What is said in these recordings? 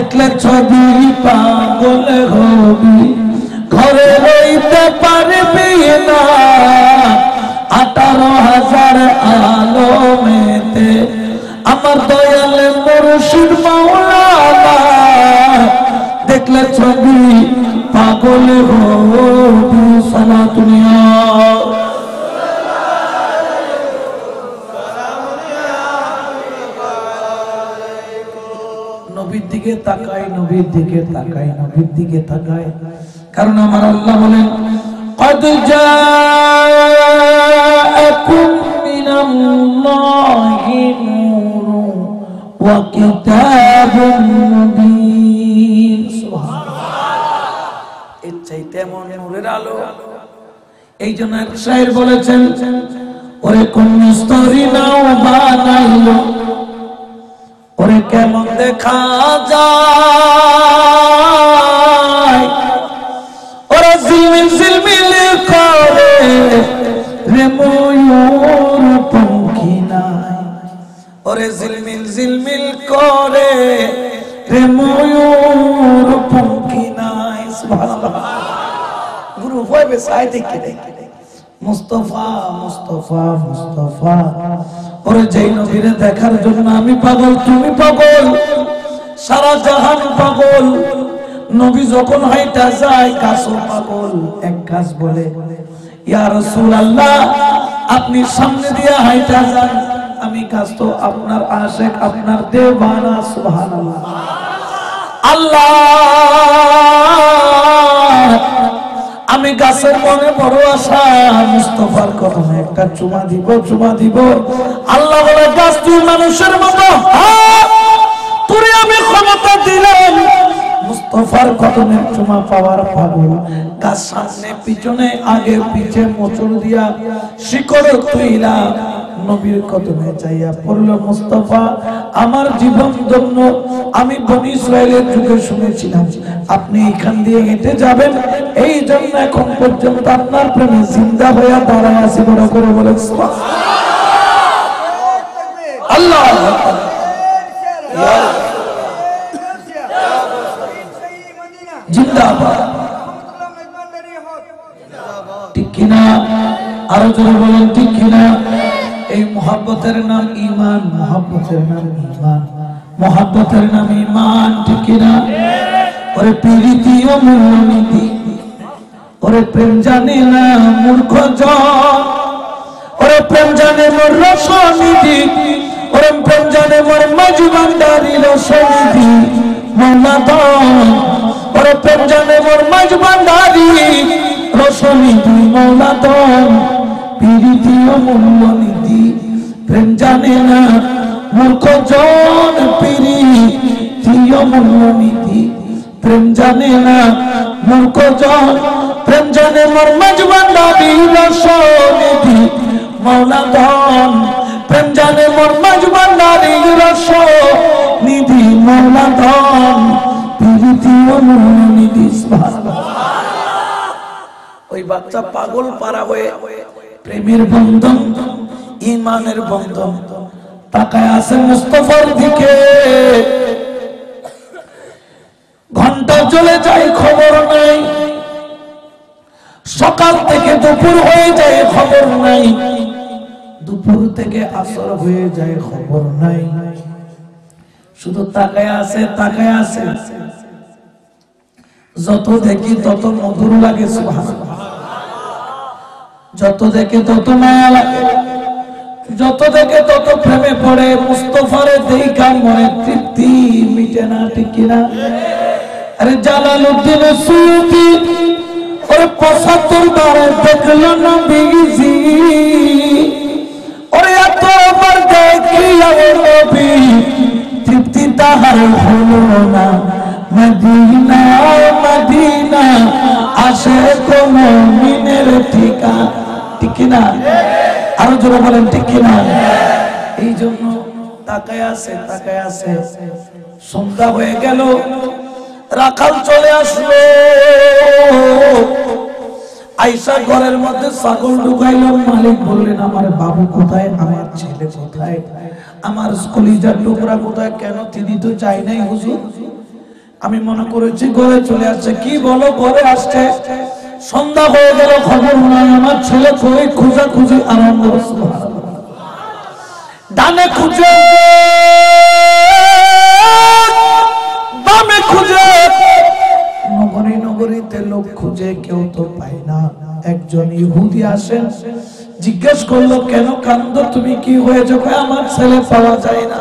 দেখলে ছবি পাগল হবি ঘরে রইতে পারবি না 18,000 আলমেতে আমার দয়াল মুর্শিদ মাওলানা দেখলে ছবি পাগল হবি সালাতুনিয়া নবীর দিকে তাকাই নবীর দিকে তাকাই নবীর দিকে তাকাই কারণ আমার আল্লাহ বলেন قد جاءكم من الله نور وكتاب مبين সুবহানাল্লাহ এর চাইতে এমন নূরের আলো এইজন্য এক শায়ের বলেছেন ওরে কোন মিস্ত্রি নাও বানাইলো ওরে কেমন দেখা যায় ওরে ঝিলমিল ঝিলমিল করে রে ময়ূর পঙ্খী নাই ওরে ঝিলমিল ঝিলমিল করে রে ময়ূর পঙ্খী নাই সুবহানাল্লাহ গুরু হয় বেসায় দেখে মুস্তাফা মুস্তাফা মুস্তাফা ওরে যেই নবীরে দেখার জন্য আমি পাগল তুমি পাগল সারা জাহান পাগল নবী যখন হাইটা যায় গাছও পাগল এক গাছ বলে ইয়া রাসূলুল্লাহ আপনি সামনে দিয়ে হাইটা যান আমি গাছ তো আপনার আশিক আপনার দেওয়ানা সুবহানাল্লাহ আল্লাহ আমি গাছের মনে বড় আশা মুস্তাফার কদমে একটা চুমা দিব আল্লাহ বলে গাছ তুই মানুষের মতো তোরে আমি ক্ষমতা দিলাম মুস্তাফার কদমে চুমা পাওয়ার পাগল গাছ সামনে পিছনে আগে পিছে মোচড় দিয়া শিকড় তুইলা নবীর কদমে চাইয়া পড়ল মুস্তাফা আমার জীবন ধন্য আমি বনি ইসরাইলের যুগে শুনেছিলাম আপনি এখান দিয়ে হেঁটে যাবেন এই জন্য এখন পর্যন্ত আপনার প্রেমে জিন্দা হয়ে দাঁড়ায় আছি বড় করে বলে আল্লাহ জিন্দাবাদ ঠিক কিনা আরো জোরে বলেন ঠিক কিনা এই মোহাব্বতের নাম ঈমান মোহাব্বতের নাম ঈমান মোহাব্বতের নাম ঈমান ঠিক কিনা ওরে প্রীতি ও মূল্যনীতি ওরে প্রেম জানে না মূর্খ জন ওরে প্রেম জানে মোর রসনিধি ওরে প্রেম জানে মোর মজবান্দারি রসনিধি মৌলাদন ওরে প্রেম জানে মোর মজবান্দারি রসনিধি মৌলাদন প্রীতি ও মূল্যনীতি প্রেম জানে না মূর্খ জন প্রীতি ও মূল্যনীতি প্রেম জানে না মূর্খ জন প্রেম জানে মোর মজবান্দারি রসনিধি মৌলাদন প্রেম জানে মোর মজবান্দারি রসনিধি মৌলাদন প্রীতি ও মূল্যনীতি সুবহানাল্লাহ ওই বাচ্চা পাগল পারা হয়ে প্রেমের বন্ধন ঈমানের বন্ধন তাকায় আছে মুস্তাফার দিকে ঘন্টা চলে যায় খবর নাই সকাল থেকে দুপুর হয়ে যায় খবর নাই দুপুর থেকে আসর হয়ে যায় খবর নাই শুধু তাকায় আছে যত দেখি তত মধুর লাগে সুবহানাল্লাহ যত দেখে তত মায়া লাগে যত দেখে তত প্রেমে পড়ে মুস্তাফারে দেখা মনে তৃপ্তি মিটে না ঠিক কিনা আরে জালালউদ্দিন সুয়ুতি ওরে ৭৫ বার দেখলো নবীজি ওরে এতবার দেখিয়া নবী তৃপ্তি তাহার হলো না মদিনা মদিনা আসে কোন মিনের ঠিকা ঠিক না আরো জোরে বলেন ঠিক না এই জন্য তাকায় আছে সন্ধ্যা হয়ে গেল রাখাল চলে আসলো আয়েশা ঘরের মধ্যে ছাগল ঢুকাইলো মালিক বললেন আমার বাবু কোথায় আমার ছেলে কোথায় আমার কলিজার টুকরা কোথায় কেন তিনি তো চাই নাই হুজুর আমি মনে করেছি ঘরে চলে আসছে, কি বলো ঘরে আসছে, সন্ধ্যা হয়ে গেল, খবর নাই। আমার ছেলে খোঁজাখুঁজি আরম্ভ, ডানে খুঁজে বামে খুঁজে, নগরী নগরীতে লোক খুঁজে, কেউ তো পায় না। একজন ইহুদি আসেন, জিজ্ঞেস করলো, কেন কান্দো তুমি, কি হয়েছে? আমার ছেলে পাওয়া যায় না।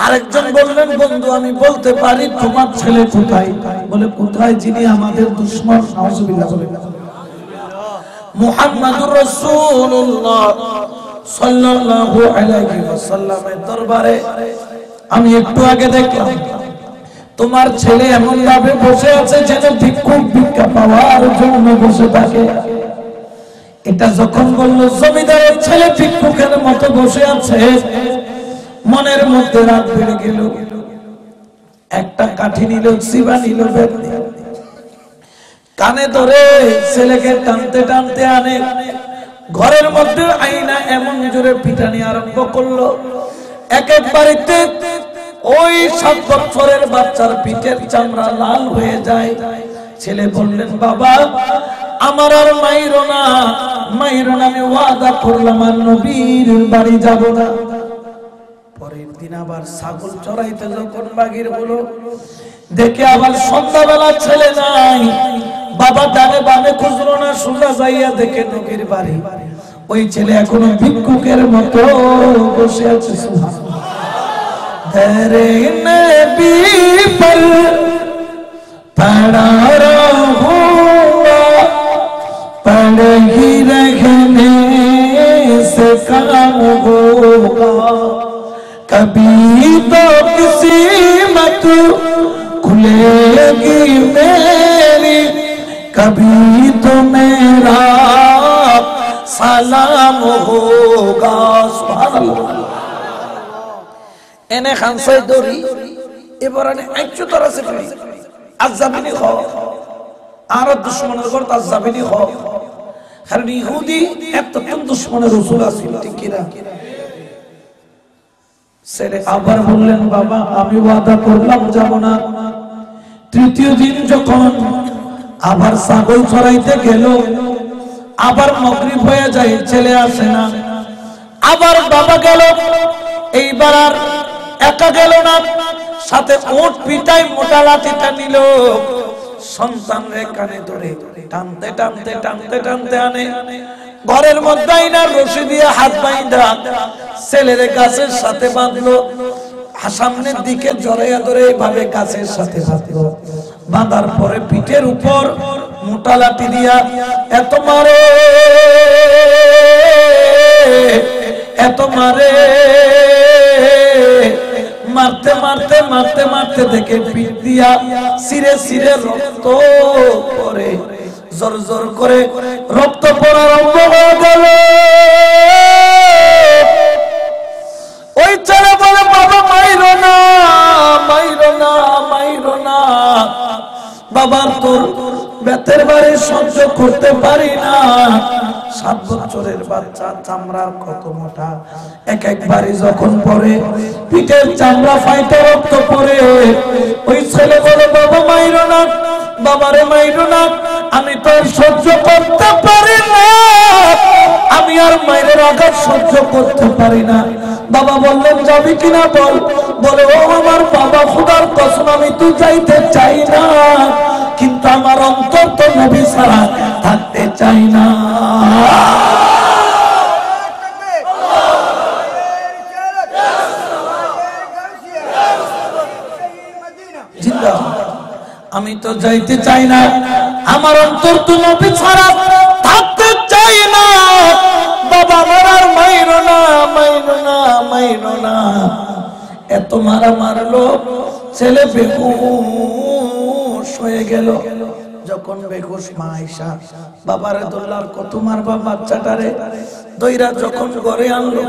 আরেকজন বললেন, বন্ধু আমি বলতে পারি তোমার ছেলে কোথায়? বলে, কোথায়? যিনি আমাদের দুশমন, নাউজুবিল্লাহ বলেন, মুহাম্মাদুর রাসূলুল্লাহ সাল্লাল্লাহু আলাইহি ওয়াসাল্লামের দরবারে আমি একটু আগে দেখলাম তোমার ছেলে এমন ভাবে বসে আছে যেন ভিক্ষুক ভিক্ষা পাওয়ার জন্য বসে থাকে। এটা যখন বললো জমিদারের ছেলে ভিক্ষুকের মতো বসে আছে, মনের মধ্যে রাত বেড়ে গেল। একটা কাঠি নিল, সিবা নিল, কানে ধরে ছেলেকে টানতে টানতে আনে ঘরের মধ্যে, আইনা এমন জোরে পিটানি আরম্ভ করলো, এক এক বাড়িতে ওই 7 বছরের বাচ্চার পিঠের চামড়া লাল হয়ে যায়। ছেলে বললেন, বাবা আমার আর মাইরো না, মাইরো না, আমি ওয়াদা করলাম আর নবীর বাড়ি যাব না। পরের দিন আবার ছাগল চড়াইতে যখন বাগির হলো, দেখে আবার সন্ধ্যাবেলা ছেলে নাই। বাবা ডানে বামে খুঁজলো না, সোজা যাইয়া দেখে নবীর বাড়ি। ওই ছেলে এখনো ভিক্ষুকের মতো বসে আছে। तेरे नबी पर पड़ा रहूंगा, पड़े ही रहने से काम होगा, कभी तो किस्मत खुलेगी मेरी, कभी तो मेरा सलाम होगा। सुभान अल्लाह। এনে খানসাই দড়ি এবার আনে একশো তারা সে ফেলি আজ যাবিনি খ আর দুশ্মনের ঘর তাজ যাবিনি খ। কারণ ইহুদি এত দুশ্মনের রাসূল আছিল, ঠিক কিনা? ছেলে আবার বললেন, বাবা আমি ওয়াদা করলাম যাব না। তৃতীয় দিন যখন আবার ছাগল চড়াইতে গেল, আবার মাগরিব হয়ে যায়, ছেলে আসে না। আবার বাবা গেল, এইবার আর একা গেল না, সাথে ওট পিটাই মোটা লাঠিটা নিল। সন্তান রে কানে ধরে টানতে টানতে টানতে টানতে আনে ঘরের মধ্যে, আইনার রশি দিয়ে হাত বাইন্ধা ছেলের গাছের সাথে বাঁধলো। সামনের দিকে জড়াইয়া ধরে এইভাবে গাছের সাথে বাঁধলো। বাঁধার পরে পিঠের উপর মোটা লাঠি দিয়া এত মারে, এত মারে, মারতে মারতে মারতে মারতে দেখে পিঠ দিয়া সিরে সিরে রক্ত পড়ে, জোর জোর করে রক্ত পড়া আরম্ভ হয়ে গেল। ওই ছেলে বলে, বাবা মাইরো না, মাইরো না, মাইরো না, বাবা তোর বেতের বাড়ি সহ্য করতে পারি না। 7 বছরের বাচ্চা, চামড়া কত মোটা, এক একবারই যখন পড়ে পিঠের চামড়া ফাইটে রক্ত পড়ে। ওই ছেলে বলে, বাবা মাইরো না, বাবারে মাইরো না, আমি তো সহ্য করতে পারি না, আমি আর মায়ের আঘাত সহ্য করতে পারি না। বাবা বললেন, যাবি কিনা বল। বলে, ও আমার বাবা, খোদার কসম আমি তো যাইতে চাই না, কিন্তু আমার অন্তর তো নবী ছাড়া থাকতে চাই না। আমি তো যাইতে চাই না, আমার অন্তর তো নবী ছাড়া থাকতে চাই না। বাবা আমার আর মাইরো না, মাইরো না, মাইরো না। এত মারা মারলো, ছেলে বেহুশ হয়ে গেল। যখন বেহুশ, মা আয়েশা বাবারে দোলার, কত মারবা বাচ্চাটারে। দইরা যখন ঘরে আনলো,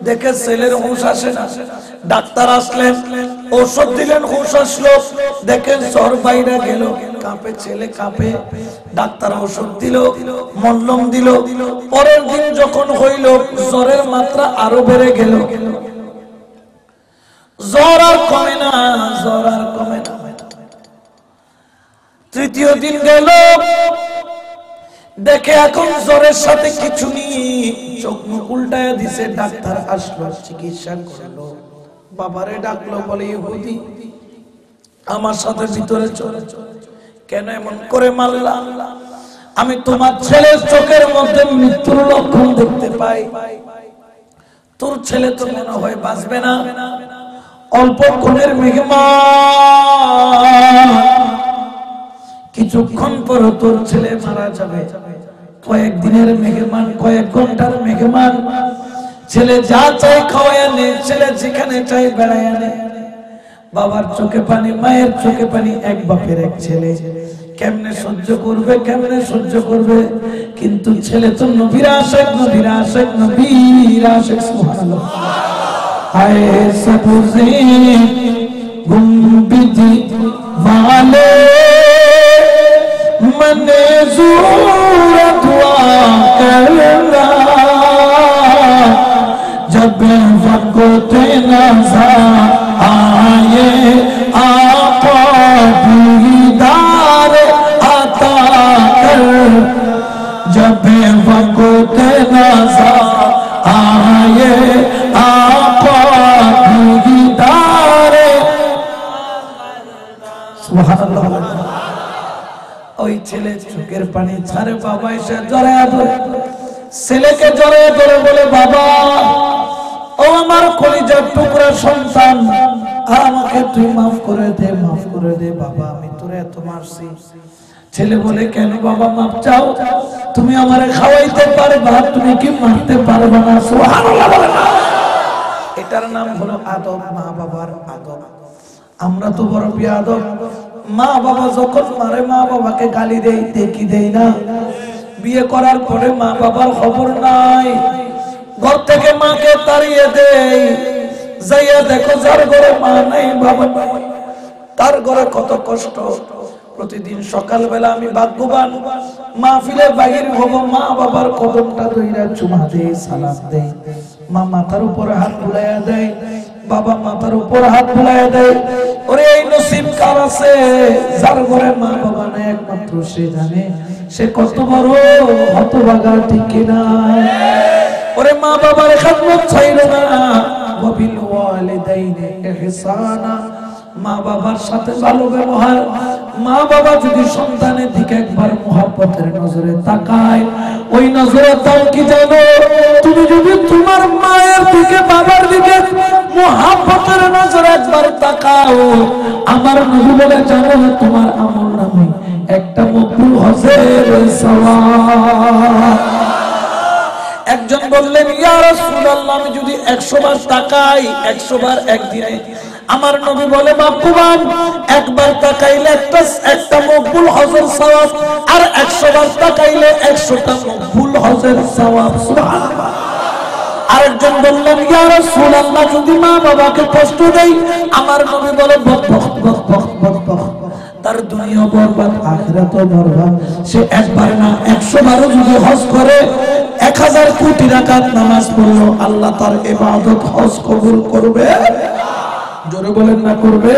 দেখে ছেলের হুঁশ আসে না। ডাক্তার আসলেন, ঔষধ দিলেন, হুঁশ আসলো। দেখেন জ্বর বাইরে গেল, কাঁপে ছেলে, কাঁপে। ডাক্তার ঔষধ দিল, মলম দিল। পরের দিন যখন হইল, জ্বরের মাত্রা আরো বেড়ে গেল, জ্বর আর কমে না। দ্বিতীয় দিন গেল, দেখে এখন জ্বরের সাথে কিছু নেই, চোখ মুখ উল্টায়া দিছে। ডাক্তার আসলো, চিকিৎসা করলো, বাবারে ডাকলো, বলে ইহুদি আমার সাথে ভিতরে চলে, কেন এমন করে মারলা? আমি তোমার ছেলের চোখের মধ্যে মৃত্যুর লক্ষণ দেখতে পাই, তোর ছেলে তো মনে হয় বাঁচবে না, অল্পক্ষণের মেহমান, কিছুক্ষণ পর তোর ছেলে মারা যাবে। কয়েকদিনের মেহমান, কয়েক ঘন্টার মেহমান, ছেলে যা চাই খাওয়াই আনে, ছেলে যেখানে চাই বেড়াই আনে। বাবার চোখে পানি, মায়ের চোখে পানি, এক বাপের এক ছেলে, কেমনে সহ্য করবে, কেমনে সহ্য করবে? কিন্তু ছেলে তো নবীর আশিক, নবীর আশিক, নবীর আশিক। সুবহানাল্লাহ। হায় সবুজে গুম্বিদি वाले मने ज़रूरत करना, जब वक़्त नज़र आए आका दीदार अता कर, जब वक़्त नज़र आए आका दीदार। सुबहानाल्लाह। ওই ছেলে চোখের পানি ছাড়ে, বাবা এসে জড়ায়া ধরে, ছেলেকে জড়ায়া ধরে বলে, বাবা ও আমার কলিজার টুকরা সন্তান, আমাকে তুই মাফ করে দে, মাফ করে দে বাবা, আমি তোরে এত মারছি। ছেলে বলে, কেন বাবা মাফ চাও? তুমি আমারে খাওয়াইতে পারবা, তুমি কি মারতে পারবা না? সুবহানাল্লাহ বলে না। এটার নাম হলো আদব, মা বাবার আদব। আমরা তো বড় বেয়াদব, মা বাবা যখন মারে মা বাবাকে গালি দেই, দেখি দেই না। বিয়ে করার পরে মা বাবার খবর নাই, ঘর থেকে মাকে তাড়িয়ে দেই, যাইয়া দেখো যার ঘরে মা নাই, বাবা নাই, তার ঘরে কত কষ্ট। প্রতিদিন সকালবেলা আমি ভাগ্যবান, মাহফিলে বাহির হব, মা বাবার কদমটা ধইরা চুমা দেই, সালাম দেই, মা মাথার উপরে হাত বুলাইয়া দেয়, বাবা মাথার উপর হাত বুলাইয়া দেয়। ওরে এই নসিব কার আছে যার ঘরে মা বাবা নাই, একমাত্র সে জানে সে কত বড় হতভাগা, ঠিক কিনা? ওরে মা বাবার খেদমত ছাইরো না, ওয়াবিল ওয়ালিদাইনি ইহসানা, মা বাবার সাথে ভালো ব্যবহার। মা বাবা যদি সন্তানের দিকে একবার মুহাব্বতের নজরে তাকায়, ওই নজরে তাও কি জানো? তুমি যদি তোমার মায়ের দিকে, বাবার দিকে মুহাব্বতের নজরে একবার তাকাও, আমার নবী বলে, জানো তোমার আমল নামে একটা মকবুল হজের সওয়াব। একজন বললেন, ইয়া রাসূলুল্লাহ, আমি যদি 100 বার তাকাই, 100 বার একদিনে। আমার নবী বলে, মাহবুবান, একবার তাকাইলে একটা মকবুল হজের সওয়াব, আর 100 বার তাকাইলে 100টা মকবুল হজের সওয়াব। সুবহানাল্লাহ। আরেকজন বললেন, ইয়া রাসূলুল্লাহ, যদি মা বাবাকে কষ্ট দেই, আমার নবী বলে, তার দুনিয়া বরবাদ, আখিরাতও বরবাদ। সে একবার না 100 বারও যদি হজ করে, 1000 কোটি রাকাত নামাজ পড়লো, আল্লাহ তার ইবাদত হজ কবুল করবে। জোরে বলেন না করবে?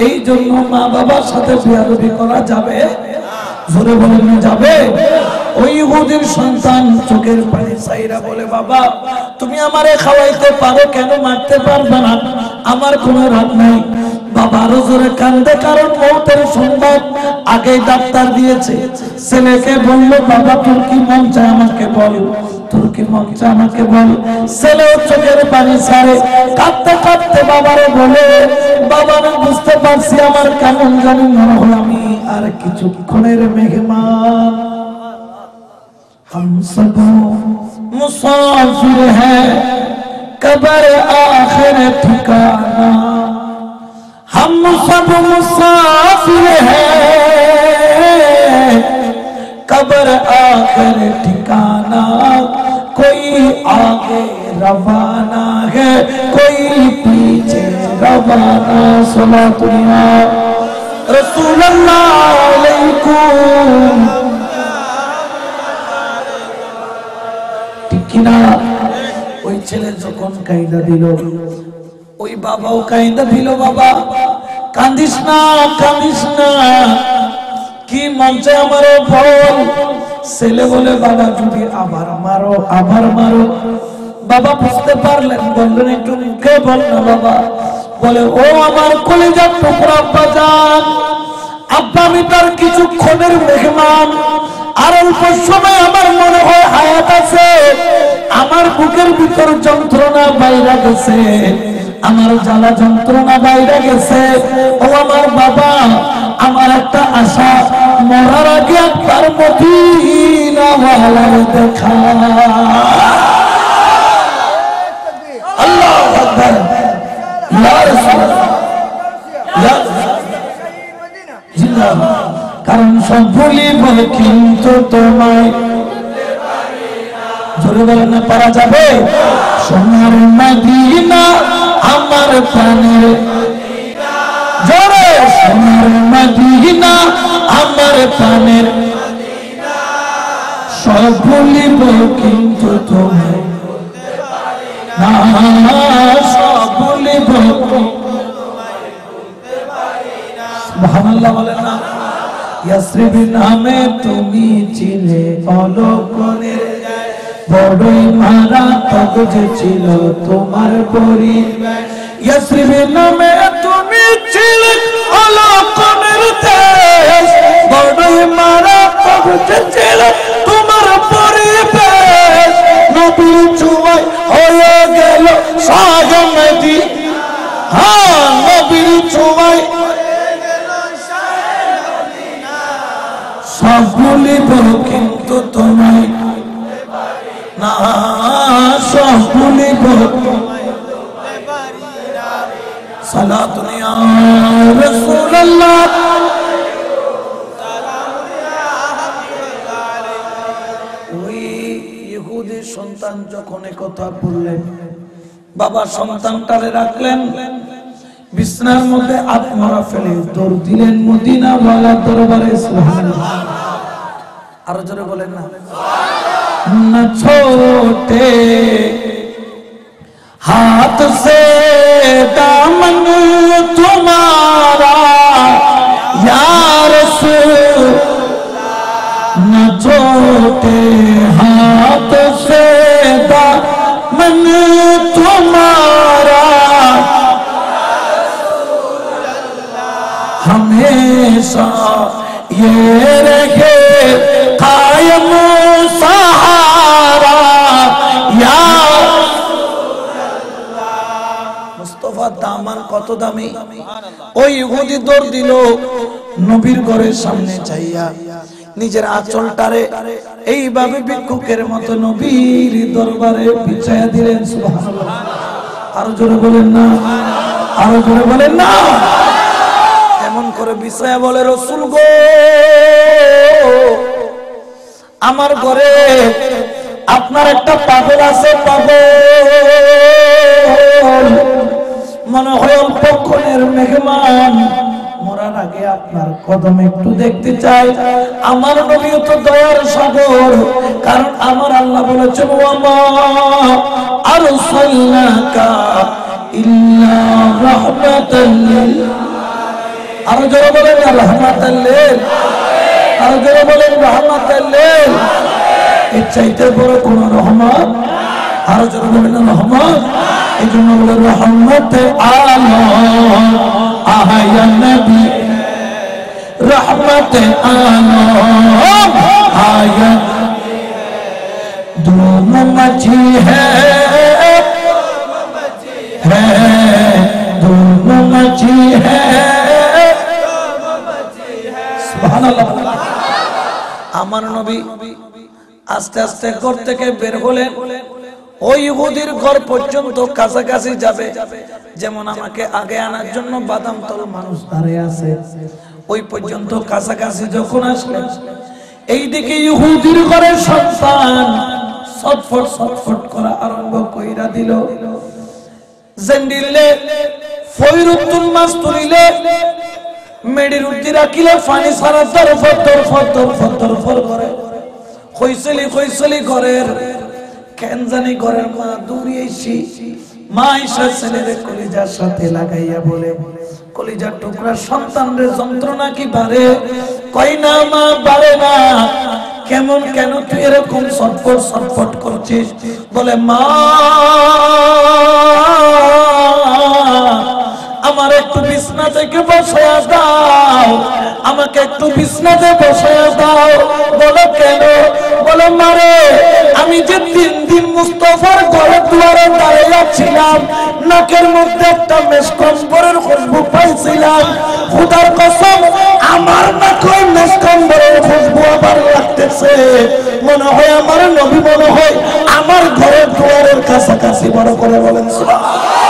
এই জন্য মা বাবার সাথে বেয়াদবি করা যাবে? জোরে বলেন না যাবে? ওই ইহুদির সন্তান চোখের পানি ছাইরা বলে, বাবা তুমি আমারে খাওয়াইতে পারো, কেন মারতে পারবে না? আমার কোনো রাগ নাই। বাবা আরো জোরে কান্দে, কারণ মৌতের সংবাদ আগেই ডাক্তার দিয়েছে। ছেলেকে বললো, বাবা তোর কি মন চায় আমাকে বল, তোর কি মন চায় আমাকে বল। ছেলেও চোখের পানি ছাড়ে, কাঁদতে কাঁদতে বাবারে বলে, বাবা আমি বুঝতে পারছি আমার কেমন জানি মনে হয় আমি আর কিছুক্ষণের মেহমান। हम सब मुसाफिर हैं, कब्र आखिर ठिकाना। हम सब मुसाफिर हैं, कब्र आखिर ठिकाना। कोई आगे रवाना है, कोई पीछे रवाना। सलातुल्लाह रसूलुल्लाह अलैकुम। কিনা? ওই ছেলে যখন কাইদা দিল, ওই বাবাও কাইদা দিল, বাবা কান্দিস না, কান্দিস না, কি মঞ্চে আমারও বল। ছেলে বলে বাবা যদি আবার মারো আবার মারো। বাবা বুঝতে পারলেন, বললেন একটু মুখে বল না বাবা। বলে ও আমার কলিজার টুকরা আব্বা যান, আব্বা আমি তার কিছুক্ষণের মেহমান, আর অল্প সময় আমার মনে হয় হায়াত আছে। আমার বুকের ভিতর যন্ত্রণা বাইরে গেছে, আমার জ্বালা যন্ত্রণা বাইরে গেছে। ও আমার বাবা, আমার একটা আশা, মরার আগে একবার মদিনাওয়ালার দেখা। আল্লাহু আকবার। ইয়া রাসূলুল্লাহ, ইয়া জিন্দাবাদ। কারণ সব ভুলিব কিন্তু তোমায় জোরে বলেন না, পারা যাবে? সোনার মদিনা আমার প্রাণের, জোরে সোনার মদিনা আমার প্রাণের, সব ভুলিব কিন্তু তোমায় না, সব ভুলিব। সুবহানাল্লাহ বলেন না। ইয়াসরিব নামে তুমি ছিলে অলকনের, বড়ই মারাত্মক যে ছিল তোমার পরিবার। ইয়াসরিব নামে তুমি ছিলে অলকনের দেশ, বড়ই মারাত্মক যে ছিল তোমার পরিবেশ। নবীর ছোঁয়ায় হয়ে গেল শাহে মদিনা, হ্যাঁ নবীর ছোঁয়ায় সব ভুলিব কিন্তু তোমায় না, সব ভুলিব। সালাতুন ইয়া রাসূলুল্লাহ। ওই ইহুদি সন্তান যখন কথা বললেন, বাবা সন্তানটারে রাখলেন বিছনার মধ্যে, আত্মারা ফেলে দৌড় দিলেন মদিনাওয়ালার দরবারে। সুবহানাল্লাহ, আরো জোরে বলেন না। न छोटे हाथ से दामन तुम्हारा या रसूल, न छोटे हाथ से दामन तुम्हारा, हमेशा ये रहे कायम सहारा या মুস্তাফা। দামান কত দামি! ওই ইহুদি দৌড় দিল নবীর ঘরের সামনে চাইয়া, নিজের আঁচলটারে এইভাবে ভিক্ষুকের মতো নবীর দরবারে বিছায়া দিলেন। সুবহানাল্লাহ, আরো জোরে বলেন না, আরো জোরে বলেন না। এমন করে বিছায়া বলে, রাসূল গো আমার ঘরে আপনার একটা পাগল আছে, পাগল মনে হয় অল্পক্ষণের মেহমান, মরার আগে আপনার কদম একটু দেখতে চাই। আমার নবী তো দয়ার সাগর, কারণ আমার আল্লাহ বলেছেন ওয়ামা আরসালনাকা ইল্লা রাহমাতাল লিল, আরো জোরে বলেন না রাহমাতাল লিল, আরো জোরে বলেন রাহমাতাল লিল। এর চাইতে বড় কোন রহমত, আরো জোরে বলেন না রহমত। এই জন্য বলে রহমতে আলম আয়া নবী, রহমতে আলম আয়া, दोनों मची है दोनों मची है। সুবহানাল্লাহ। আমার নবী আস্তে আস্তে ঘর থেকে বের হলেন, ওই ইহুদির ঘর পর্যন্ত কাছাকাছি যাবে, যেমন আমাকে আগে আনার জন্য বাদামতল মানুষ দাঁড়িয়ে আছে, ওই পর্যন্ত কাছাকাছি যখন আসলেন, এইদিকে ইহুদির ঘরের সন্তান ছটফট ছটফট করা আরম্ভ কইরা দিল। জেন্ডিলে ফয়রুতুল মাছ তুলিলে, মেডির উদ্দি রাখিলে ফানি সারা দরফর দরফর দরফর দরফর করে কইসলি কইসলি ঘরের কেন জানি ঘরের মা দৌড়িয়েছি। মা ঈশা ছেলেরে কলিজার সাথে লাগাইয়া বলে, কলিজার টুকরা সন্তানরে যন্ত্রণা কি বাড়ে, কই না মা বাড়ে না। কেমন কেন তুই এরকম ছটফট ছটফট করছিস? বলে মা আমার একটু বিছনা থেকে বসায়া দাও, আমাকে একটু বিছনাতে বসায়া দাও। বলো কেন? বলো মারে আমি যে 3 দিন মুস্তাফার ঘরে দুয়ারে দাঁড়িয়ে ছিলাম, নাকের মধ্যে একটা মেসকম্বরের খুশবু পাইছিলাম। খোদার কসম আমার নাকে মেসকম্বরের খুশবু আবার লাগতেছে। মনে হয় আমার নবী মনে হয় আমার ঘরের দুয়ারের কাছাকাছি। বড় করে বলেন সুবহানাল্লাহ।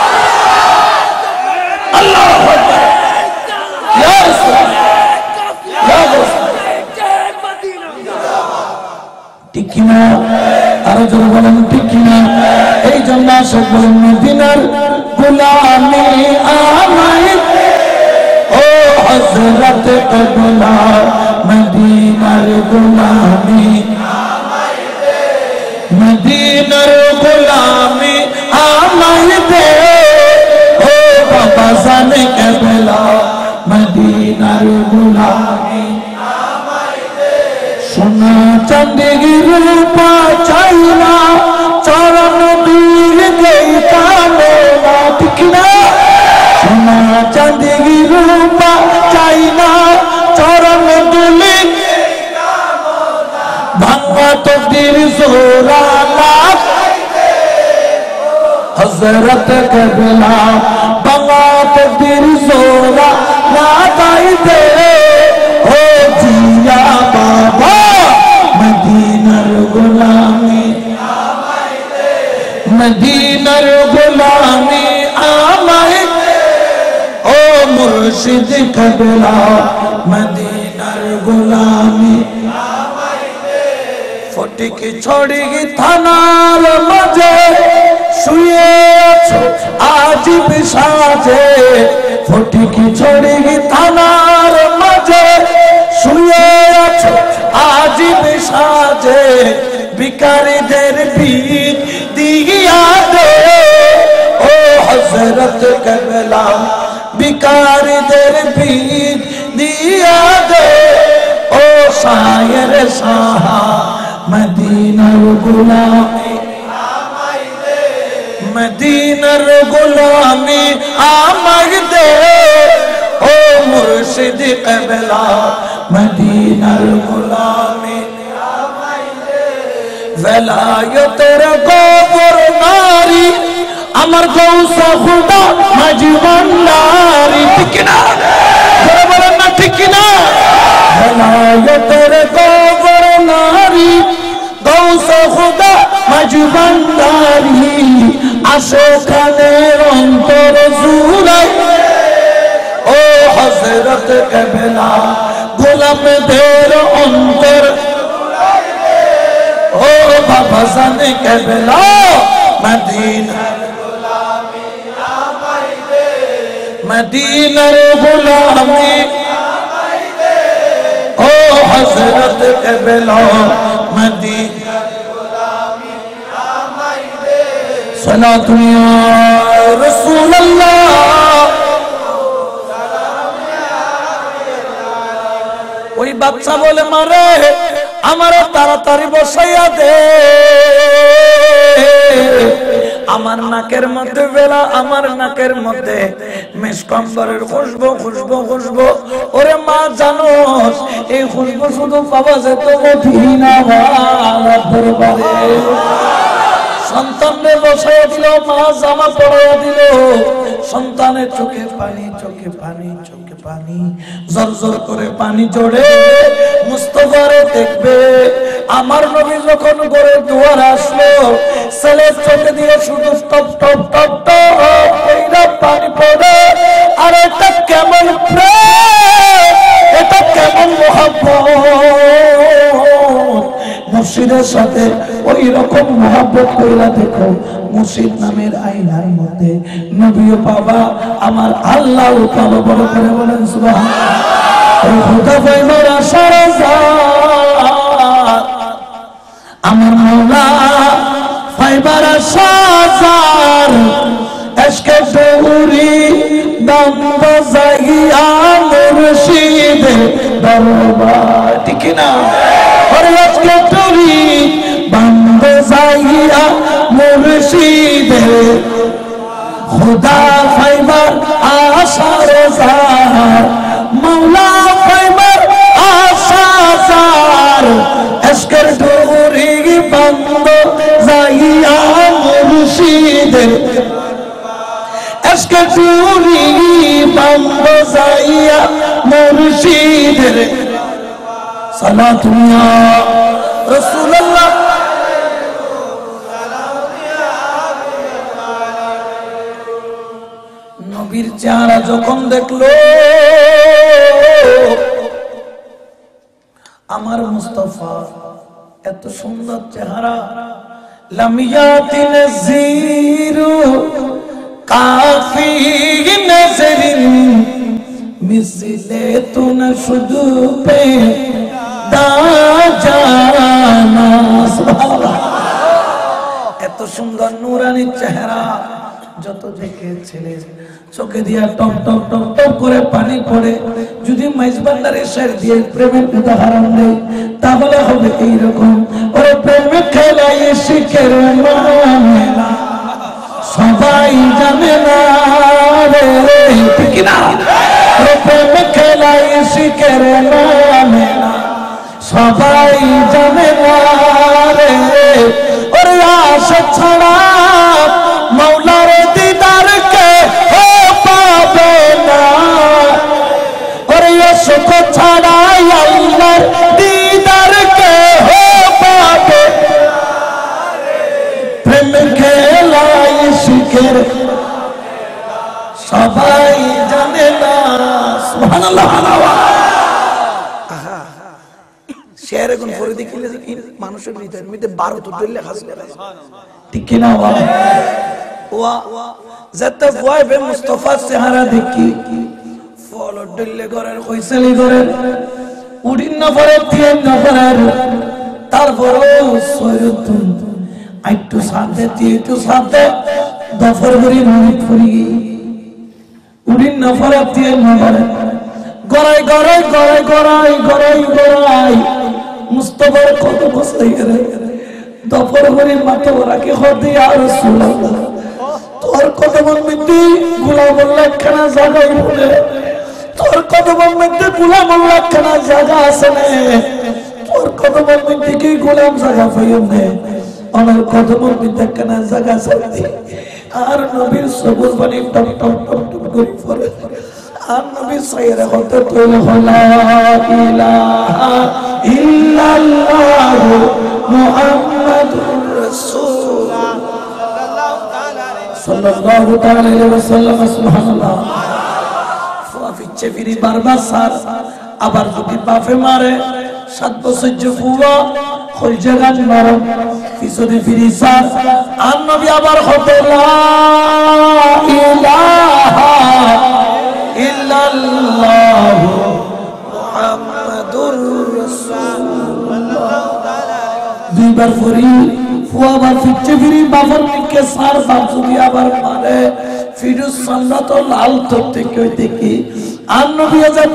আল্লাহু আকবার। ইয়া রাসূলুল্লাহ, ইয়া রাসূলুল্লাহ। ঠিক কিনা? আরো জোরে বলেন ঠিক কিনা? এই জন্য সব বলেন মদিনার গোলামি আমায় ও হযরত কবলা, মদিনার গোলামি আমায় দে, মদিনার গোলামি আমায় দে ও বাবা জানে কবলা, মদিনার গোলামি আমায় দে। সোনা চাঁদি রূপা চাই না, চরণ বীর গীতা মেলা। ঠিক না? সোনা চাঁদি রূপা চাই না, চরণ দুলি ভাঙা তকদীর জোড়া না হযরত কবলা, ভাঙা তকদীর জোড়া না গাইতে ও জিয়া বাবা, মদিনার গোলামি আমায় দে, মদিনার গোলামি আমায় দে ও মুর্শিদ কবলা, মদিনার গোলামি আমায় দে। ফটিক ছড়ি থানার মাঝে শুয়ে আছো আজিব সাজে, ফটিক ছড়ি থানার মাঝে শুয়ে আছো আজিব সাজে, ভিখারীদের ভিক দিয়া দে ও হযরত কবলা, ভিখারীদের ভিক দিয়া দে ও শায়ের শাহ, মদিনার গোলামি আমায় দে, মদিনার গোলামি আমায় দে ও মুর্শিদ কবলা, মদিনার গোলামি আমায় দে। বেলায়েতের গোবর নারী আমার গৌসা খুদা মাঝি ভান্ডারী। ঠিক না? বলেন না ঠিক না? বেলায়েতের গোবর নারী গৌসা খুদা মাঝি ভান্ডারী, আশোখানের অন্তর জুড়াই ও হযরত কবলা, গোলামদের অন্তর ও বাবা জানে কবলা, মদিনার গোলামি আমায় দে, মদিনার গোলামি আমায় দে ও হযরত কবলা, মদিনার গোলামি আমায় দে। সালাতু ইয়া রাসূলুল্লাহ, ওই বাচ্চা বলে মারে আমারে তাড়াতাড়ি বসাইয়া দে, আমার নাকের মধ্যে বেলা, আমার নাকের মধ্যে মেসকম্বরের খুশবু খুশবু খুশবু। ওরে মা জানোস এই খুশবু শুধু পাওয়া যেত মদিনা ওয়ালার দরবারে। সন্তানকে বসাইয়া দিল, মা জামা পরাইয়া দিল, সন্তানের চোখে পানি, চোখে পানি, চোখে পানি, জোর জোর করে পানি জড়ে মুস্তাফারে দেখবে। আমার নবী যখন ঘরে দুয়ার আসলো, ছেলের চোখে দিয়ে শুধু টপ টপ টপ টপ কইরা পানি পড়ে। আর এটা কেমন প্রেম, এটা কেমন মহব্বত! মুর্শিদের সাথে ওই রকম মহব্বত কইরা দেখো, মুর্শিদ নামের আইনার মধ্যে নবীও পাবা, আমার আল্লাহও পাবা। বড় করে বলেন সুবহানাল্লাহ। ওই খুদা পাইবার আশার জাত, আমার মাওলা পাইবার আশা জাত, এশকে দৌরি দাম বাজাইয়া মোর মুর্শিদের দরবার ঠিক না ওরে আজকে টুরি বান্দে যাইয়া মুর্শিদের খুদা ফাইবার আশার জার মাওলা ফাইবার আশা জার আজকের টুরি বান্দে যাইয়া মুর্শিদের আজকে টুরি বান্দে যাইয়া মুর্শিদের সালাতু ইয়া রাসূলুল্লাহ নবীর চেহারা যখন দেখলো আমার মুস্তাফা এত সুন্দর চেহারা লামিয়াতি নজিরু কাফি নজরিন মিসলে তুন শুধু পে দা জানা সুবহানাল্লাহ এত সুন্দর নূরানি চেহারা যত দেখে ছেলে চোখে দিয়া টপ টপ টপ টপ করে পানি পড়ে যদি মাইজবান্ডারের শের দিয়ে প্রেমের উদাহরণ দেয় তাহলে হবে এইরকম ওরে প্রেমে খেলাই শিখের মামেলা সবাই জানে না রে ঠিক না ওরে প্রেমে খেলাই শিখের মামেলা সবাই জানে না রে ওরে আশা ছাড়া মৌলার দিদার কে ও পাবে না ওরে ইশক ছাড়া আল্লাহর দিদার কে ও পাবে প্রেম খেলাই শিখের সবাই জানে না সুবহানাল্লাহ শেয়ারে কোন ফরিদি কিলে মানুষের হৃদয়ের মধ্যে 12 তো লেখা আছে ঠিক কি না ওয়া যাতে ওয়াইবে মুস্তাফা চেহারা দেখি ফলো দিলে ঘরের কইছালি ঘরের উড়িন না পড়ে তিন না পড়ে তারপরও সৈয়দুন আইটু সাথে তিটু সাথে দফর করি মিনিট পড়ি উড়িন না পড়ে তিন না পড়ে গড়াই গড়াই গড়াই গড়াই গড়াই গড়াই মুস্তাফার কত বসাই গেলে দফর করি মাথা রাখি হতে আর রাসূলুল্লাহ তোর কদমের মধ্যে গোলামুল্লাহ খানা জায়গা বলে তোর কদমের মধ্যে গোলামুল্লাহ খানা জায়গা আছে না তোর কদমের মধ্যে কি গোলাম জায়গা পাইও না আমার কদমের মধ্যে খানা জায়গা আছে আর নবীর সবুজ বাণী টপ টপ টপ টপ করে পড়ে আর নবী সাইরা হতে তোল লা ইলাহা ইল্লাল্লাহ মুহাম্মাদুর রাসূলুল্লাহ সাল্লাল্লাহু তাআলা আলাইহি ওয়াসাল্লাম সুবহানাল্লাহ ফুয়া ফিচ্ছে ফিরি বারবার সার আবার যদি বাফে মারে 7 বছর যে ফুয়া কই জায়গা নরম পিছনে ফিরি সার আর নবী আবার হতে লা ইলাহা ইল্লাল্লাহ মুহাম্মাদুর রাসূলুল্লাহ দুইবার ফরি ফুয়াবার ফিচ্ছে ফিরি বাবার নিকে সার বাজুবি আবার মারে ফিরুজ সামনা তো লাল করতে কই দেখি আর নবী আজাদ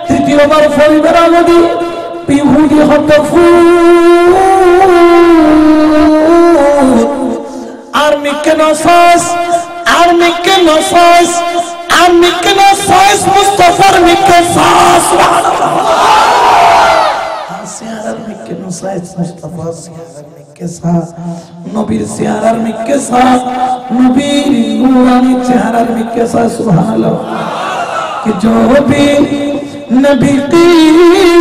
তৃতীয়বার ফরিবার নদী বিহুদি হতে ফুল আর মিকে নসাস আর মিকে নসাস আর মিকে নসাস মুস্তাফার মিকে সাস সিয়ারার মিকে নসাস মুস্তাফা সিয়ারার মিকে সাস নবীর সিয়ারার মিকে সাস নবীর নূরানি চেহারার মিকে সাস সুবহানাল্লাহ कि जो भी नबी की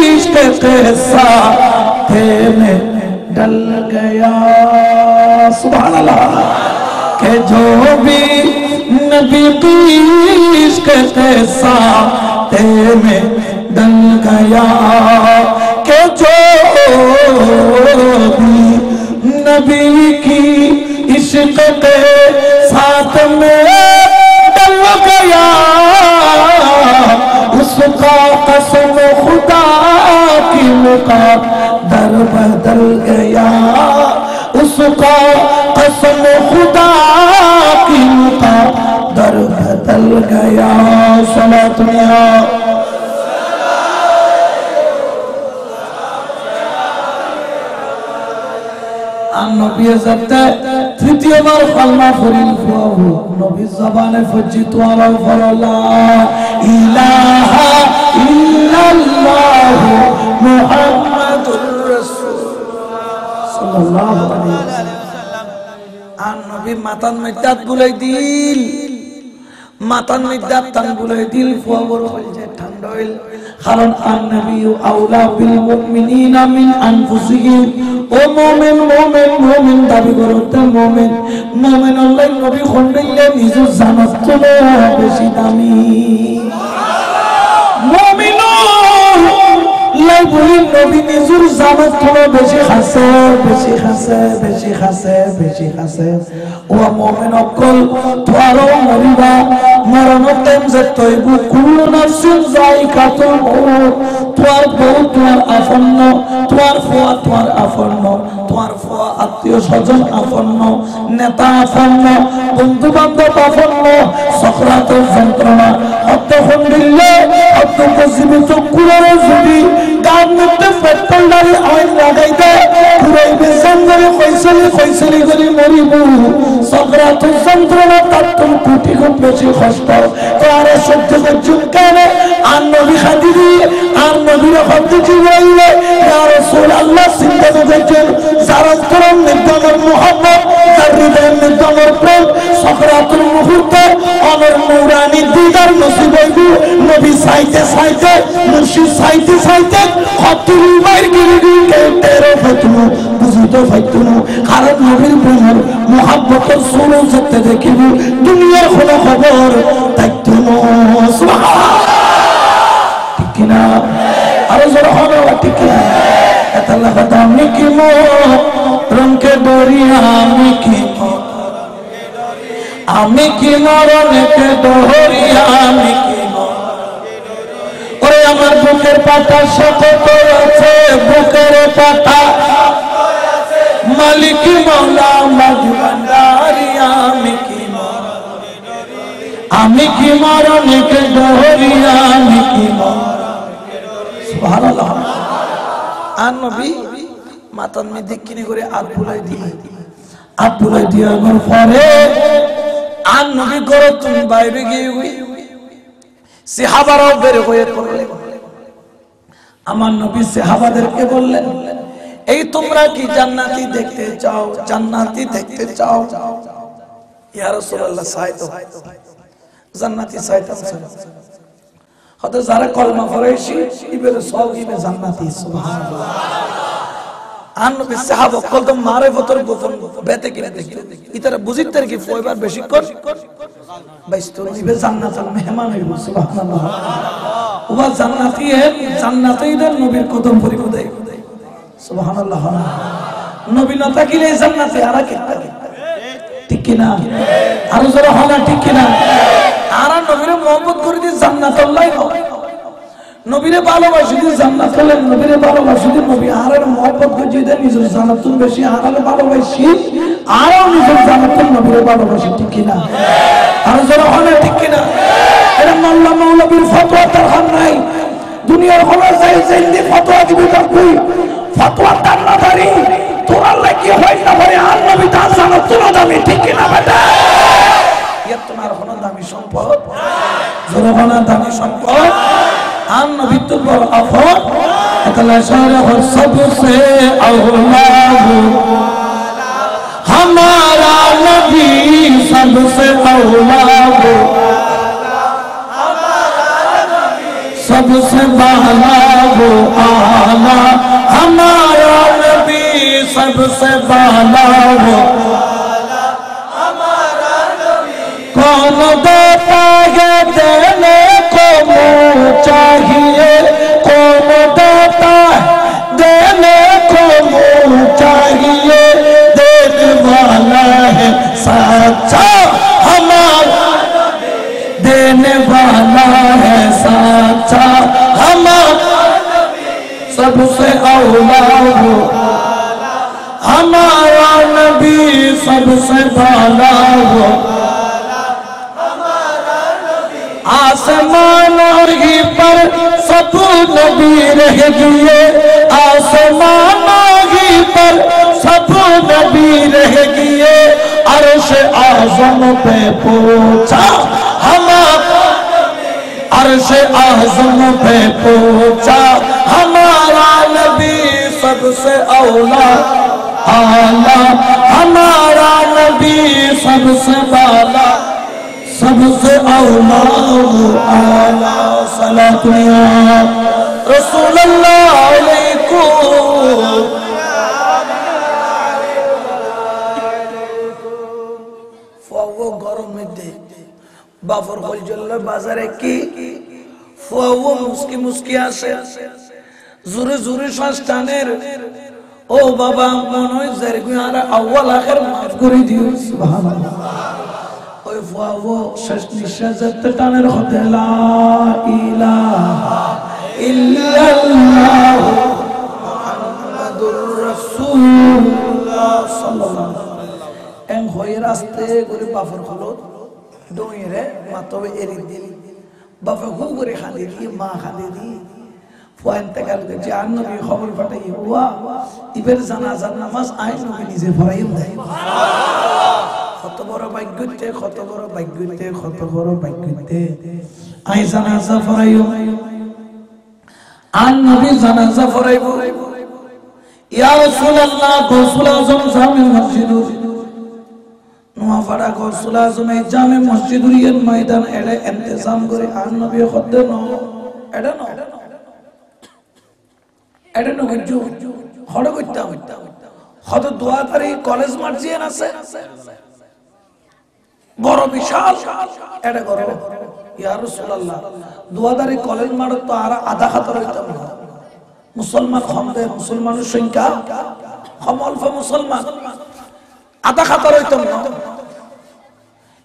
इश्क के साथे में डल गया सुभान अल्लाह कि जो भी नबी की इश्क के साथे में डल गया कि जो भी नबी की इश्क के साथ में डल गया उसका कसम खुदा की मुक़द्दर बदल गया उसका कसम खुदा की मुक़द्दर बदल गया सलात নবী যাতে তৃতীয়বার কলমা পড়িল ফুয়াবু নবী জবানে ফজিত ওয়ালা ফরলা ইলাহা ইল্লাল্লাহু মুহাম্মাদুর রাসূলুল্লাহ সাল্লাল্লাহু আলাইহি ওয়াসাল্লাম আর নবী মাতান মিদ্দাত বুলাই দিল মাতান মিদ্দাত টান বুলাই দিল ফুয়াবুর কলজে ঠান্ডা হইল কারণ আন-নবিয়্যু আউলা বিল মুমিনিনা মিন আনফুসিহিম ও মুমিন মুমিন মুমিন দাবি করতে মুমিন মুমিন আল্লাহ নবী খন্ডাইলে নিজের জানাত তো বেশি দামি মুমিন লাই বলি নবী নিজের জানাত তো বেশি খাসে বেশি খাসে বেশি খাসে বেশি খাসে ও মুমিন অকল তোয়ারো মরিবা মরণের টাইম যে তৈবু কুল্লু নাফসিন যায়িকাতুল মউত তোয়ার বউ তোয়ার আপন্ন তোয়ার ফুয়া তোয়ার আপন্ন তোয়ার ফুয়া আত্মীয় স্বজন আপন্ন নেতা আপন্ন বন্ধু বান্ধব আপন্ন সকরাতের যন্ত্রণা অতক্ষণ দিলে অতক্ষণ জীবিত কুড়ারে যদি গান মধ্যে পেট্রোল ডালি আইন লাগাই দেয় পুরাই বেসান করে ফৈসলি করে মরিব সকরাতের যন্ত্রণা তার তুমি কোটি গুণ বেশি কষ্ট তারা সহ্য করছেন কেন আর নবী খাদিরি আর নবীর শব্দ জিবাইলে ইয়া রাসূলুল্লাহ চিন্তা করছেন যারা করম নির্দমর মুহাম্মদ যার হৃদয়ের নির্দমর প্রেম সকরাতুল মুহূর্তে অমর নূরানি দিদার নসিব হইব নবী সাইতে সাইতে মুর্শিদ সাইতে সাইতে খতুল মাইর গিরি তেরো ফতুনু বুঝিতে ফাইতুনু কারণ নবীর প্রেমের মুহাব্বতের সুরো যেতে দেখিব দুনিয়ার কোনো খবর দেখতো না সুবহানাল্লাহ ঠিক কিনা আরো জোরে হবে ঠিক কিনা এতলা কথা আমি কি মো রঙকে দরিয়া আমি কি মরণকে দরিয়া আমি কি ওরে আমার বুকের পাতা শত আছে বুকের পাতা মালিক মওলা মাঝবান্ডারি আমি কি মরণকে দরিয়া আমি কি সুবহানাল্লাহ আর নবী মাতান মে দিকিনি করে আত বুলাই দিয়ে পরে আর নবী করো তুমি বাইরে গিয়ে সাহাবারাও বের হয়ে পড়লে আমার নবী সাহাবাদেরকে বললেন এই তোমরা কি জান্নাতি দেখতে চাও জান্নাতি দেখতে চাও ইয়া রাসূলুল্লাহ সাইতো জান্নাতি সাইতাম হয়তো যারা কলমা পড়েছি ইবেরে সব ইবে জান্নাতি সুবহানাল্লাহ আর নবী সাহাবা কলম মারিফতের গোপন বেতে কিনে দেখতে ইতারা বুঝিতের কি ফয়বার বেশি কর বাইস্তর ইবে জান্নাতের মেহমান হইব সুবহানাল্লাহ ওয়া জান্নাতি হে জান্নাতীদের নবীর কদম পরি খোদাই সুবহানাল্লাহ নবী না তাকিলে জান্নাতে আর কে ঠিক কি না আর যারা হলা ঠিক কি না আর নবীর মোহাম্মদ করে দি জান্নাতুল্লাহ নবীরে ভালোবাসি দি জান্নাত হলে নবীরে ভালোবাসি দি নবী আরের মোহাম্মদ করে যদি নিজের জান্নাতুল বেশি আরালে ভালোবাসি আর নিজের জান্নাতুল নবীরে ভালোবাসি ঠিক কি না আর যারা হলা ঠিক কি না এরা মোল্লা মৌলবীর ফতোয়া তার হাত নাই দুনিয়ার হলা যাই জিন্দি ফতোয়া দিবি কই ফতোয়া তার না ধরি তোরা লাগি হয় না বলে আর নবী তার জান্নাতুল দামি ঠিক কি না বেটা ইয়া তোমার হলো দামি সম্পদ যারা হলা দামি সম্পদ আর নবী তো বড় আফত আল্লাহ শাহ सबसे औलाद हमारा नबी सबसे औलाद सबसे बाला वो आला हमारा नबी सबसे बाला वो हमारा नबी कौन देता है देने को मुँह चाहिए कौन देता है देने को मुँह चाहिए देने वाला है सच्चा हमारा देने वाला है सच्चा हमारा सबसे औला हो हमारा नबी सबसे बाला हो आसमानों ही पर सब नबी रह गए आसमानों ही पर सब नबी रह गए अर्श आज़म पे पहुंचा हमारा अर्श आज़म पे पहुंचा हमारा नबी सबसे औला आला हमारा नबी सबसे बाला सबसे औला आला सलातु या रसूलुल्लाह अलैकुम फावो गरम मध्य बाफर खलजुल्लाह बाजारे की फावो मुस्की मुस्की आसे जुरे जुरे श्वास टानेर ओ बाबा मनोय जरगुयारा अव्वल आखिर माफ করে দিও সুবহানাল্লাহ ওই ফাওয়া শেষ নিঃশ্বাস টানের হতে লা ইলাহা ইল্লাল্লাহ মুহাম্মাদুর রাসূলুল্লাহ সাল্লাল্লাহু আলাইহি এন হয়ে রাস্তে করে বাফর হলো দইরে মাতবে এরি দিল বাফা গু করে খালি দি মা খালি দি ফুয়ান্তেকাল যে নবী খবর পাঠাই হুয়া ইবের জানাজার নামাজ আই নবী নিজে পড়াইম দেয় কত বড় ভাগ্যতে কত বড় ভাগ্যতে কত বড় ভাগ্যতে আই জানাজা পড়াইও আন নবী জানাজা পড়াইব ইয়া রাসূলুল্লাহ গৌসুল আজম জামে মসজিদুর নোয়াপাড়া গৌসুল আজম এই জামে মসজিদুর এর ময়দান এড়ে ইন্তজাম করে আন নবী খদ্দে ন এড়ে ন এটা নগজু হড় কইতা হদ দোয়াতারি কলেজ মার্জিয়ান আছে বড় বিশাল এটা করো ইয়া রাসূলুল্লাহ দোয়াতারি কলেজ মাঠ তো আর আধা খাতর হইতাম না মুসলমান কমবে মুসলমানের সংখ্যা কম অল্প মুসলমান আধা খাতর হইতাম না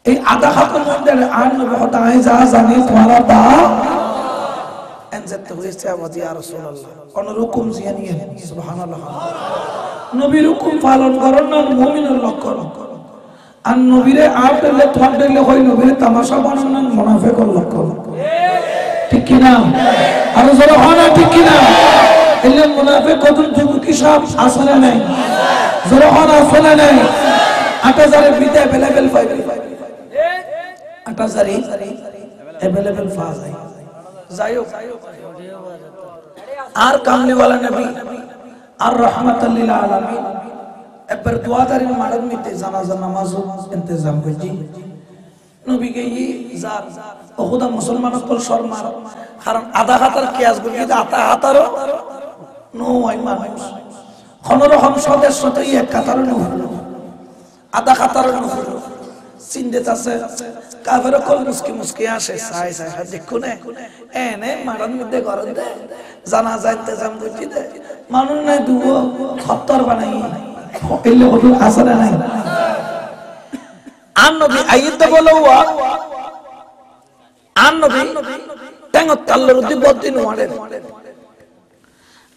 এই আধা খাতর মধ্যে আর নবী কথা আই যা জানি তোমারা দা এনজেত হইছে আওয়াজ ইয়া রাসূলুল্লাহ কোন রকম জিয়ানিয়ে সুবহানাল্লাহ নবীর হুকুম পালন করেন না মুমিনের লক্ষণ আর নবীরে আপলে থাকলে কই নবীরে তামাশা বানান না মুনাফিকের লক্ষণ ঠিক কি না আর যারা হনা ঠিক কি না এলে মুনাফিক কতন যুবকি সব আসলে নাই যারা হনা আসলে নাই 8000 এর ভিতরে अवेलेबल পাইবে 8000 अवेलेबल পাওয়া যায় जायो आर कामने वाला नबी आर रहमतुल लिल आलमीन एपर दुआदारी माडन में जनाजा नमाज इंतजाम करजी नबी के ये जार ओ खुदा मुसलमान पर शर्मा कारण आधा हातार केस गुলি आधा हातारो नो आई মানুষ খনর হম সদস্য তো এক কাতার নো আধা কাতার নো সিন্দেত আছে কাফের কল মুস্কি মুস্কি আসে সাই সাই দেখো না এনে মারান মধ্যে গরম দে জানাজা ইন্তজাম করছি দে মানুষ নাই দুও খত্তর বানাই এলে কত আসলে নাই আন নবী আইতে বলো আন নবী তেঙ্গ তাল্লর দি বদ্দি নোয়ারে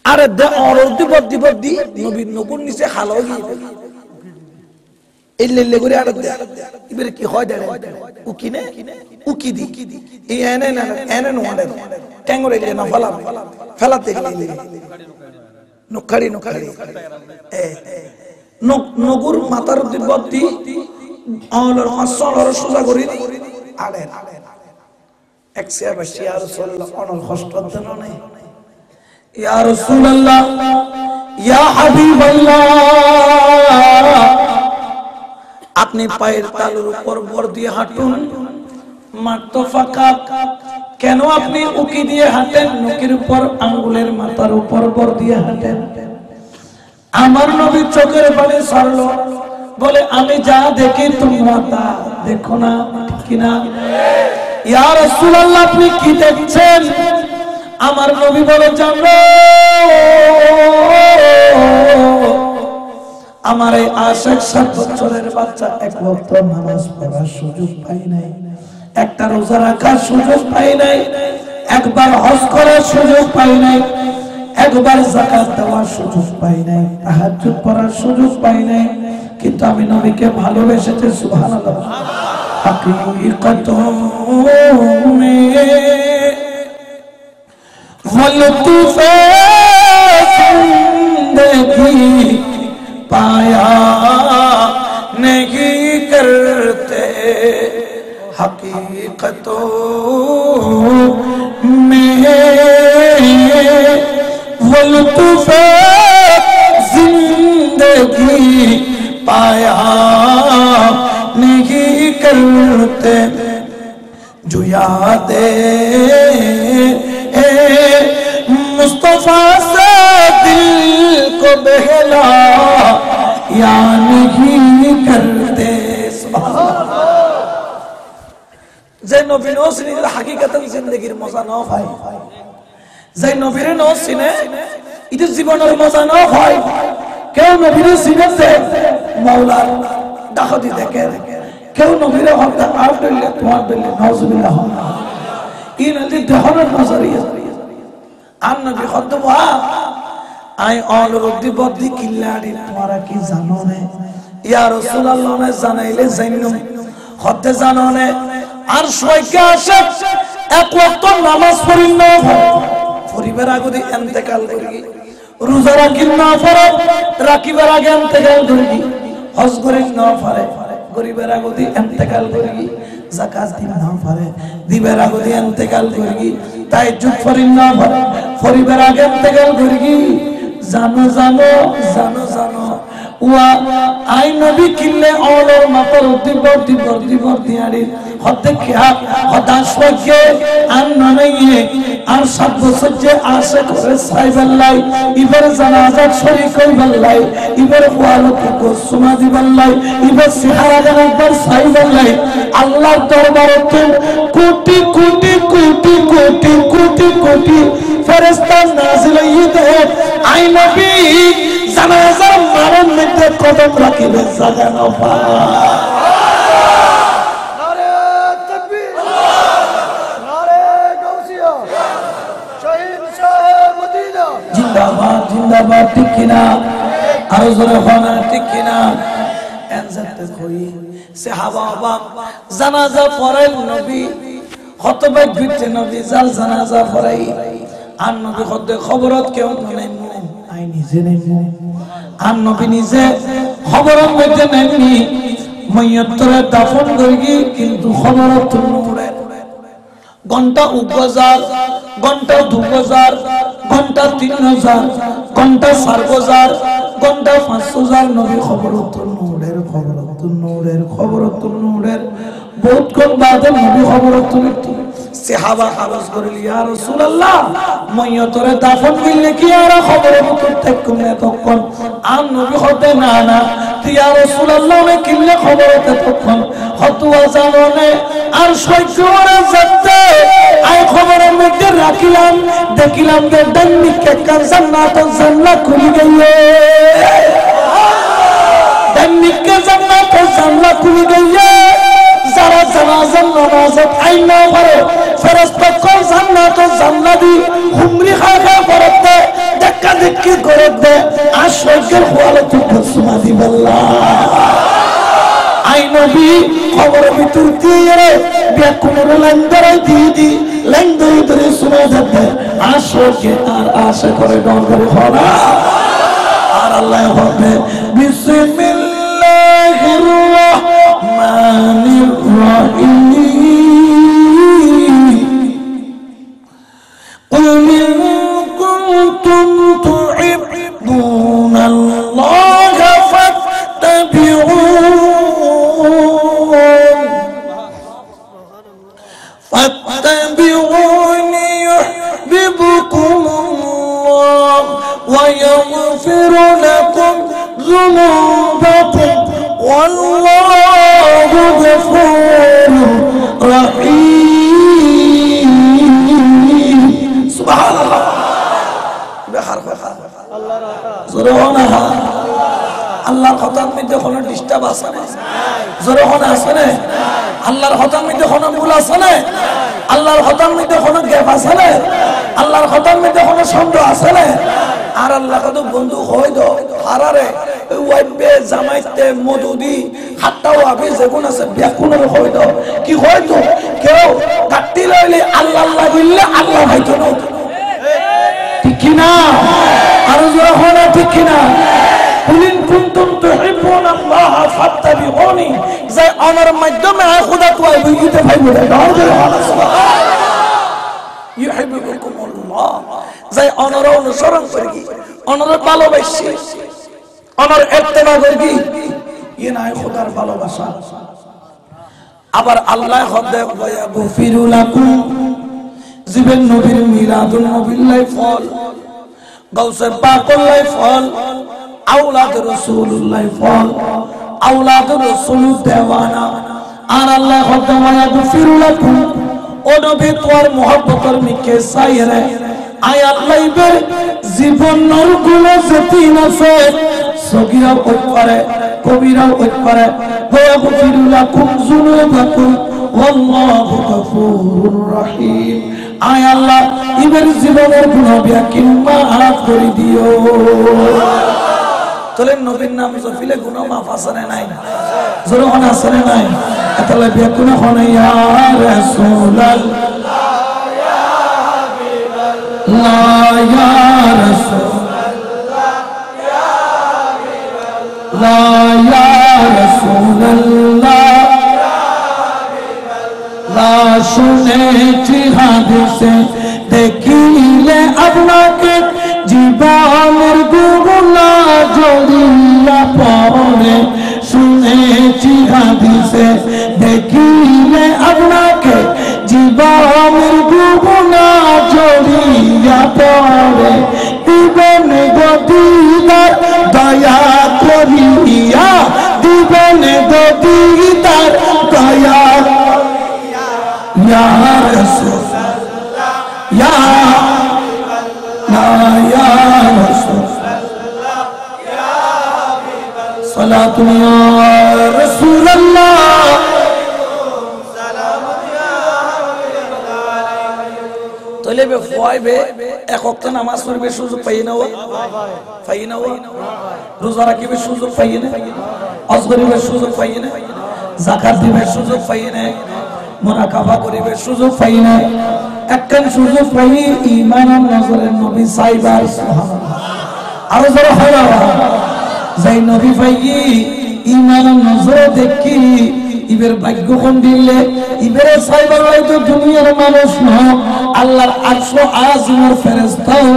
আরে দে অর দি বদ্দি বদ্দি নবী নকুন নিচে খালো গিয়ে এলে করে আর ইবের কি হয় দেড়ে উকিনে উকি দি এই এনে না এনে নোয়ারে টেঙ্গরে না ফলা ফেলাতে গেলে নখাড়ি নখাড়ি এ নগুর মাথার দিবতি আওলার মাসলর সুজা করি আড়ে একসিয়া বাসি ইয়া রাসূলুল্লাহ অনল কষ্ট দেন না ইয়া রাসূলুল্লাহ ইয়া হাবিবাল্লাহ আপনি পায়ের তালুর উপর ভর দিয়ে হাঁটুন মাঠ তো ফাঁকা কেন আপনি উকি দিয়ে হাঁটেন নখের উপর আঙ্গুলের মাথার উপর ভর দিয়ে হাঁটেন আমার নবী চোখের পানি ছাড়লো বলে আমি যা দেখি তোমরা তা দেখো না কি না ইয়া রাসূলুল্লাহ আপনি কি দেখছেন আমার নবী বলে জানো আমার এই আশিক 7 বছরের বাচ্চা এক ওয়াক্ত নামাজ পড়ার সুযোগ পাই নাই একটা রোজা রাখার সুযোগ পাই নাই একবার হজ করার সুযোগ পাই নাই একবার যাকাত দেওয়ার সুযোগ পাই নাই তাহাজ্জুদ পড়ার সুযোগ পাই নাই কিন্তু আমি নবীকে ভালোবেসেছি সুবহানাল্লাহ হাকিকতোं में वो लुत्फ़ ज़िंदगी पाया तो मैं वो लुत्फ़ जिंदगी पाया नहीं करते जो यादें मुस्तफा से दिल को बहला या नहीं करते। যে নবী নো চিনে হাকিকাতান জিন্দেগির মজা না পায়, যে নবীরে নো চিনে এটা জীবনের মজা না হয়। কেউ নবীরে চিনেছে মাওলার ডাকতি দেখে, কেউ নবীরে হত্যা আউট দিলে তোমার দিলে নাউজুবিল্লাহ ই নদী দেহনের নজরিয়া আর নবী খতবা আই অল রদ্দি বদ্দি কিল্লাড়ি তোমরা কি জানো না ইয়া রাসূলুল্লাহ নে জানাইলে জান্নু হতে জানো না। আর সবাইকে আসে এক ওয়াক্ত নামাজ পড়ি না পরিবার আগে ইন্তেকাল করি, রোজা রাখি না পড়ে রাখিবার আগে ইন্তেকাল করি, হজ করি না পড়ে গরিবের আগে ইন্তেকাল করি, যাকাত দিন না পড়ে দিবের আগে ইন্তেকাল করি, তাহাজ্জুদ পড়ি না পড়ে পরিবার আগে ইন্তেকাল করি। জানো জানো জানো জানো ওয়া আই নবী কিল্লে অলর মাতার দিবর দিবর দিবর দিয়ারি হতে কিয়া হদাশকে আন ননাইয়ে আর 7 বছর যে আশা করে সাইবাল্লাই ইবার জানাজা শরীক হইবাল্লাই ইবার ওয়ালত কুসুমা দিবাল্লাই ইবার সিহারা একবার সাইবাল্লাই আল্লাহর দরবারে কোটি কোটি কোটি কোটি কোটি কোটি ফেরেশতা নাজিল হইতে আই নবী জানাজার মারার মধ্যে কদম রাখিবে জায়গা না পায়। নারে তাকবীর, নারে গাউসিয়া, শহীদ সাহেব মদিনা জিন্দাবাদ জিন্দাবাদ ঠিক কিনা আর জোরে হনা ঠিক কিনা। এনজাতে কই সাহাবা জানাজা পড়াই নবী হতবাক বিতে নবী জাল জানাজা পড়াই আর নবী খদ্দে খবরত কেউ নাই আই নিজে নাই আর নবী নিজে খবরত মধ্যে নেননি মাইয়াতরে দাফন করি কিন্তু খবরত নুরে ঘন্টা 1000 ঘন্টা 2000 ঘন্টা 3000 ঘন্টা 4000 ঘন্টা 5000 নবী খবরত নুরের খবরত নুরের খবরত নুরের বহুত কোন বাদে নবী খবরত নুরের সাহাবা আরজ করিল ইয়া রাসূলুল্লাহ মাইয়াতরে দাফন কইলে কি আর খবর করতে কোনে তখন আর নবী হতে না না ইয়া রাসূলুল্লাহ মে কিলে খবর হতে তখন হতওয়া জানে আর সৈকরে যেতে আই খবরের মধ্যে রাখিলাম দেখিলাম যে দন্নিকে কার জান্নাত জান্নাত খুলে গেছে দন্নিকে জান্নাত জান্নাত খুলে গেছে যারা জানাজার নামাজত আই না পারে ফেরেশতা কল জান্নাত জান্নাতি হুমরি খাখা করতে দেখা দেখি করতে আর সৈকর হালত কুসুমা দিবাল্লাহ আই নবী খবর ভিতর দিয়ে বেকুনের লাইন ধরে দিদি লাইন ধরে ধরে শোনা যাবে আর সৈকে আর আশা করে ডর করে হনা আর আল্লাহ হবে বিসমিল্লাহির রাহমানির রাহিম قل إن كنتم تحبون الله فاتبعوني يحببكم الله ويغفر لكم ذنوبكم والله غفور رحيم سبحان الله بحرف الله زرعونها আল্লাহর খতার মধ্যে কোনো ডিস্টার্ব আছে না জোরে হনা আছে না আল্লাহর খতার মধ্যে কোনো ভুল আছে না আল্লাহর খতার মধ্যে কোনো গ্যাপ আছে না আল্লাহর খতার মধ্যে কোনো সন্দেহ আছে না আর আল্লাহ কত বন্ধু হয় দো হারারে ওয়াইবে জামাইতে মদুদি হাতটাও আবে যেগুন আছে ব্যাকুনের হয় দো কি হয় তো কেউ কাটি লইলে আল্লাহ আল্লাহ বললে আল্লাহ হয়তো না ঠিক কি না আর জোরে হনা ঠিক কি না কুলিন কুনতুম তুহিব্বুনাল্লাহ ফাত্তাবিউনি যে আমার মাধ্যমে খোদা তোয় বুঝিতে পাইবো ইউহিব্বুকুমুল্লাহ যে অনর অনুসরণ করি অনর ভালোবাসি অনর ইত্তেবা করি ইয়ে নাই খোদার ভালোবাসা আবার আল্লাহ হদে ওয়া গফিরু লাকুম জীবন নবীর মিলাদুন নবিল্লাহ ফল গাউসে পাকুল্লাহ ফল আওলাদ রাসূলুল্লাহ ফল আওলাদ রাসূল দেওয়ানা আর আল্লাহ হদে ওয়া গফিরু লাকুম ও নবী তোমার মহব্বতের মিকে সাইরে আয় আল্লাহ ইবের জীবনের গুলো যেতিন আছে সগীরা কই পারে কবিরা কই পারে ওয়া গফিরু লাকুম যুনুবাকুম ওয়াল্লাহু গফুরুর রহিম আয় আল্লাহ ইবের জীবনের গুনাহ বিয়াকি মাফ করে দিও চলেন নবীর নাম জপিলে গুনাহ মাফ আসরে নাই জোরে হন আসরে নাই তাহলে বিয়াকুনা হন ইয়া রাসূলুল্লাহ ইয়া হাবিবাল্লাহ ইয়া রাসূলুল্লাহ ইয়া হাবিবাল্লাহ ইয়া রাসূলুল্লাহ শুনেছি হাদিসে দেখিলে আপনাকে জীবনের গুণা জড়িয়া পড়ে শুনেছি হাদিসে দেখিলে আপনাকে জীবনের গুণা জড়িয়া পড়ে দিবেন গদিদার দয়া করিয়া দিবেন গদিদার দয়া Ya Rasulullah Ya Habiballah Ya Rasulullah Ya Habiballah Salatun Ya Rasulullah Salamun Ya Habiballah Tole be foibe ek waqt namaz porbe সুযোগ পাই না ও পাই না ও রোজা রাখিবে সুযোগ পাই না হজ করিবে সুযোগ পাই না যাকাত দিবে সুযোগ পাই না মুরাকাবা করিবে সুযোগ পাই না একখান সুযোগ পাই ঈমানের নজরে নবী সাইবার সুবহানাল্লাহ আর যারা হয় যাই নবী পাই ঈমানের নজরে দেখি ইবের ভাগ্য কোন দিলে ইবের সাইবার হয়তো দুনিয়ার মানুষ না আল্লাহর আরশ আজিমের ফেরেশতাও